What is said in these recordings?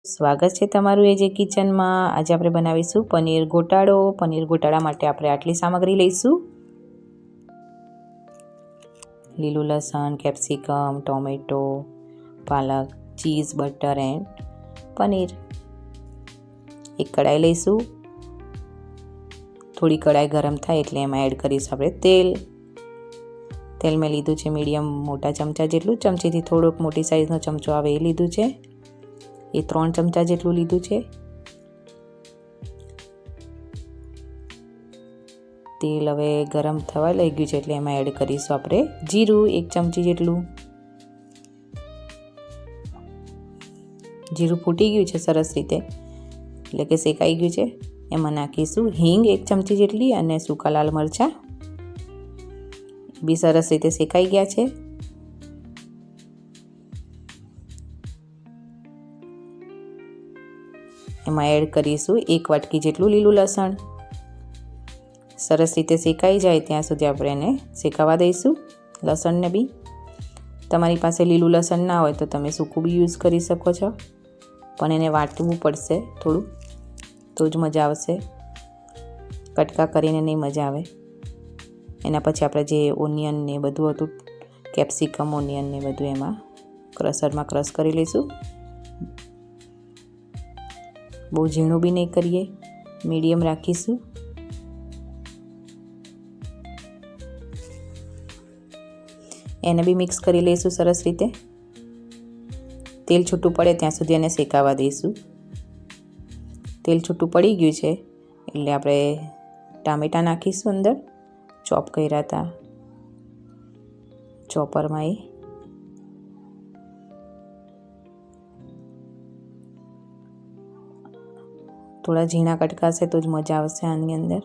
સ્વાગત છે તમારું એજે કિચનમાં। આજે આપણે બનાવીશું પનીર ગોટાળો। પનીર ગોટાળા માટે આપણે આટલી સામગ્રી લઈશું: લીલું લસણ, capsicum, tomato, palak, cheese, butter and paneer. એક કઢાઈ લઈશું। થોડી કઢાઈ ગરમ થાય એટલે એમાં એડ કરીશું આપણે તેલ। તેલ મેં લીધું છે મીડિયમ મોટા ચમચા જેટલું, ચમચીથી થોડોક મોટી સાઈઝનો ચમચો આવે એ લીધું છે। એ 3 ચમચા જેટલું લીધું છે। તેલ હવે ગરમ થવા લાગ્યું છે એટલે એમાં એડ કરીશું આપણે જીરું 1 ચમચી જેટલું। જીરું ફૂટી ગયું છે સરસ રીતે, એટલે કે શેકાઈ ગયું છે। એમાં નાખીશું હિંગ 1 ચમચી જેટલી અને સૂકા લાલ મરચાં બી સરસ રીતે શેકાઈ ગયા છે। એમાં એડ કરીશું 1 વાટકી જેટલું લીલું લસણ। સરસ રીતે શેકાઈ જાય ત્યાં સુધી આપણે એને શેકાવા દઈશું લસણને બી। તમારી પાસે લીલું લસણ ના હોય તો તમે સૂકું બી યુઝ કરી શકો છો, પણ એને વાટવું પડશે થોડું, તો જ મજા આવશે। કટકા કરીને નહીં મજા આવે। એના પછી આપણે જે ઓનિયન ને બધું હતું, કેપ્સિકમ, ઓનિયન ને બધું એમાં ક્રશરમાં ક્રશ કરી લઈશું। બહુ ઝીણું બી નહીં કરીએ, મીડિયમ રાખીશું। એને બી મિક્સ કરી લઈશું સરસ રીતે। તેલ છૂટું પડે ત્યાં સુધી એને શેકાવા દઈશું। તેલ છૂટું પડી ગયું છે એટલે આપણે ટામેટાં નાખીશું અંદર, ચોપ કર્યા હતા ચોપરમાં। એ થોડા ઝીણા કટકાશે તો જ મજા આવશે આની અંદર।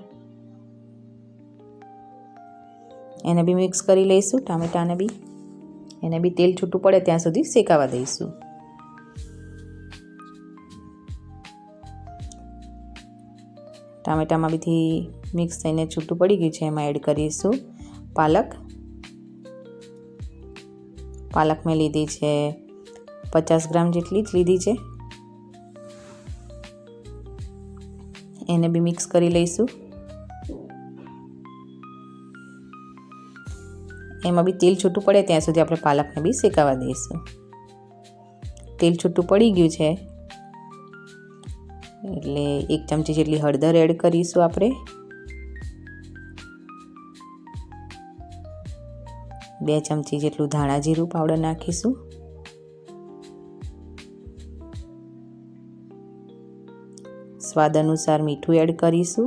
એને બી મિક્સ કરી લઈશું ટામેટાને બી। એને બી તેલ છૂટું પડે ત્યાં સુધી શેકાવા દઈશું। ટામેટામાં બીથી મિક્સ થઈને છૂટું પડી ગયું છે, એમાં એડ કરીશું પાલક। પાલક મેં લીધી છે 50 ગ્રામ જેટલી જ લીધી છે। એને બી મિક્સ કરી લઈશું। એમાં બી તેલ છૂટું પડે ત્યાં સુધી આપણે પાલકને બી શેકાવા દઈશું। તેલ છૂટું પડી ગયું છે એટલે 1 ચમચી જેટલી હળદર એડ કરીશું આપણે। 2 ચમચી જેટલું ધાણા જીરું પાવડર નાખીશું। સ્વાદ અનુસાર મીઠું એડ કરીશું।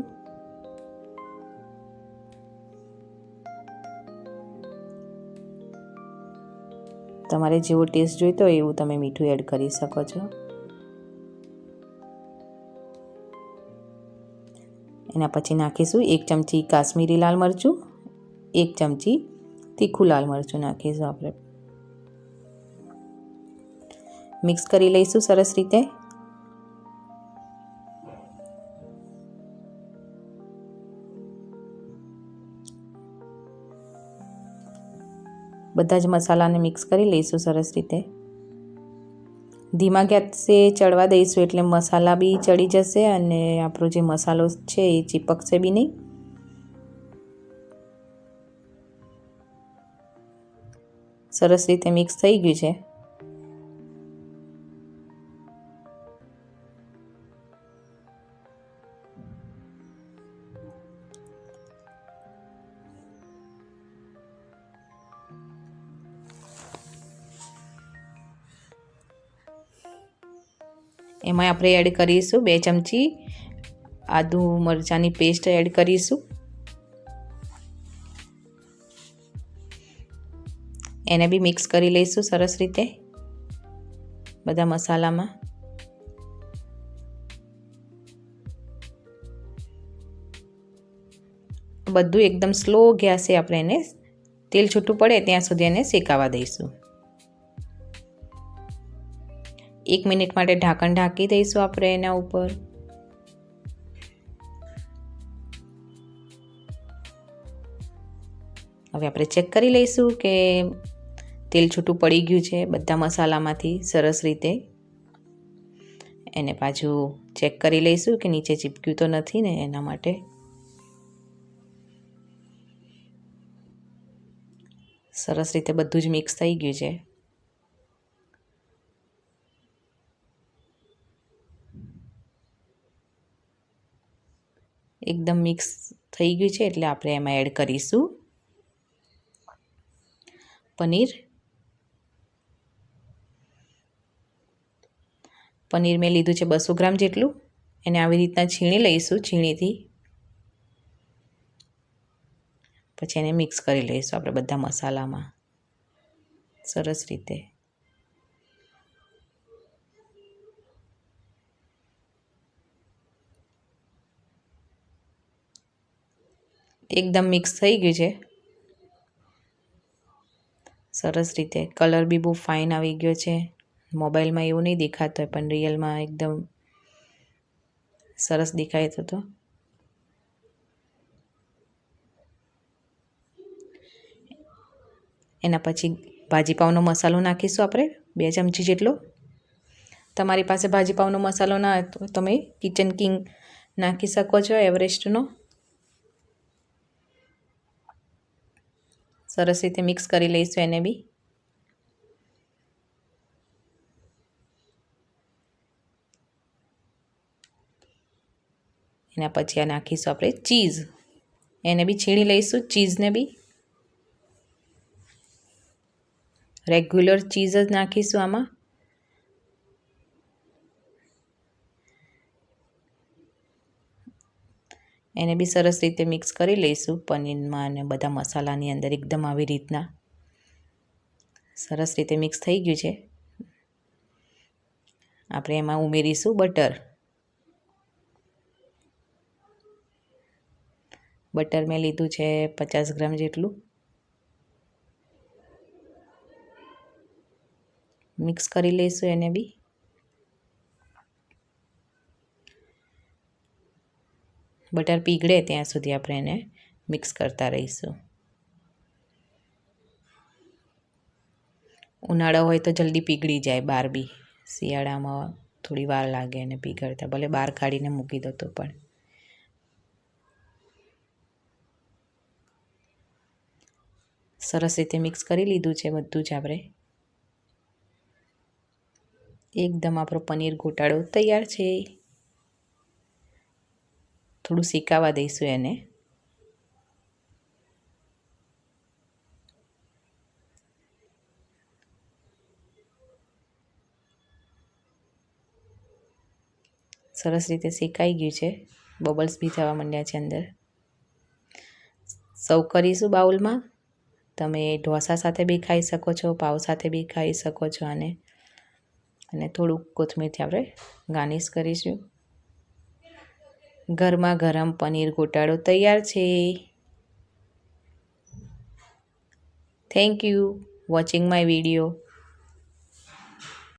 તમારે જેવો ટેસ્ટ જોઈતો હોય એવું તમે મીઠું એડ કરી શકો છો। એના પછી નાખીશું 1 ચમચી કાશ્મીરી લાલ મરચું, 1 ચમચી તીખું લાલ મરચું નાખીશું આપણે। મિક્સ કરી લઈશું સરસ રીતે। બધા જ મસાલાને મિક્સ કરી લઈશું સરસ રીતે। ધીમા ગેસે ચડવા દઈશું એટલે મસાલા બી ચડી જશે અને આપણો જે મસાલો છે એ ચીપકશે બી નહીં। સરસ રીતે મિક્સ થઈ ગયું છે। એમાં આપણે એડ કરીશું 2 ચમચી આદુ મરચાંની પેસ્ટ એડ કરીશું। એને બી મિક્સ કરી લઈશું સરસ રીતે બધા મસાલામાં। બધું એકદમ સ્લો ગેસે આપણે એને તેલ છૂટું પડે ત્યાં સુધી એને શેકાવા દઈશું। 1 મિનિટ માટે ઢાંકણ ઢાંકી દઈશું આપણે એના ઉપર। હવે આપણે ચેક કરી લઈશું કે તેલ છૂટું પડી ગયું છે બધા મસાલામાંથી સરસ રીતે। એને પાછું ચેક કરી લઈશું કે નીચે ચીપક્યું તો નથી ને, એના માટે. સરસ રીતે બધું જ મિક્સ થઈ ગયું છે. એકદમ મિક્સ થઈ ગયું છે એટલે આપણે એમાં એડ કરીશું પનીર. પનીર મેં લીધું છે 200 ગ્રામ જેટલું. એને આવી રીતના છીણી લઈશું, છીણીથી. પછી એને મિક્સ કરી લઈશું આપણે બધા મસાલામાં સરસ રીતે. એકદમ મિક્સ થઈ ગયું છે સરસ રીતે. કલર બી બહુ ફાઇન આવી ગયો છે. મોબાઈલમાં એવું નહીં દેખાતો હોય પણ રિયલમાં એકદમ સરસ દેખાય તો. એના પછી ભાજીપાવનો મસાલો નાખીશું આપણે 2 ચમચી જેટલો. તમારી પાસે ભાજીપાવનો મસાલો ના હોય તો તમે કિચન કિંગ નાખી શકો છો, એવરેસ્ટનો. સરસ રીતે મિક્સ કરી લઈશું એને બી. એના પછી આ નાખીશું આપણે ચીઝ. એને બી છીણી લઈશું, ચીઝને બી. રેગ્યુલર ચીઝ જ નાખીશું આમાં. એને બી સરસ રીતે મિક્સ કરી લઈશું પનીરમાં અને બધા મસાલાની અંદર એકદમ આવી રીતના. સરસ રીતે મિક્સ થઈ ગયું છે. આપણે એમાં ઉમેરીશું બટર. બટર મેં લીધું છે 50 ગ્રામ જેટલું. મિક્સ કરી લઈશું એને બી. બટર પીગળે ત્યાં સુધી આપણે એને મિક્સ કરતા રહીશું. ઉનાળો હોય તો જલ્દી પીગળી જાય, બહાર બી શિયાળામાં થોડી વાર લાગે એને પીગળતા. ભલે બહાર કાઢીને મૂકી દો તો પણ. સરસ રીતે મિક્સ કરી લીધું છે બધું જ આપણે. એકદમ આપણો પનીર ગોટાળો તૈયાર છે. થોડું શેકાવા દઈશું એને. સરસ રીતે શેકાઈ ગયું છે. બબલ્સ બી થવા માંડ્યા છે અંદર. સર્વ કરીશું બાઉલમાં. તમે ઢોસા સાથે બી ખાઈ શકો છો, પાવ સાથે બી ખાઈ શકો છો આને. અને થોડુંક કોથમીરથી આપણે ગાર્નિશ કરીશું. ગરમા ગરમ પનીર ગોટાળો તૈયાર છે. Thank you watching my video.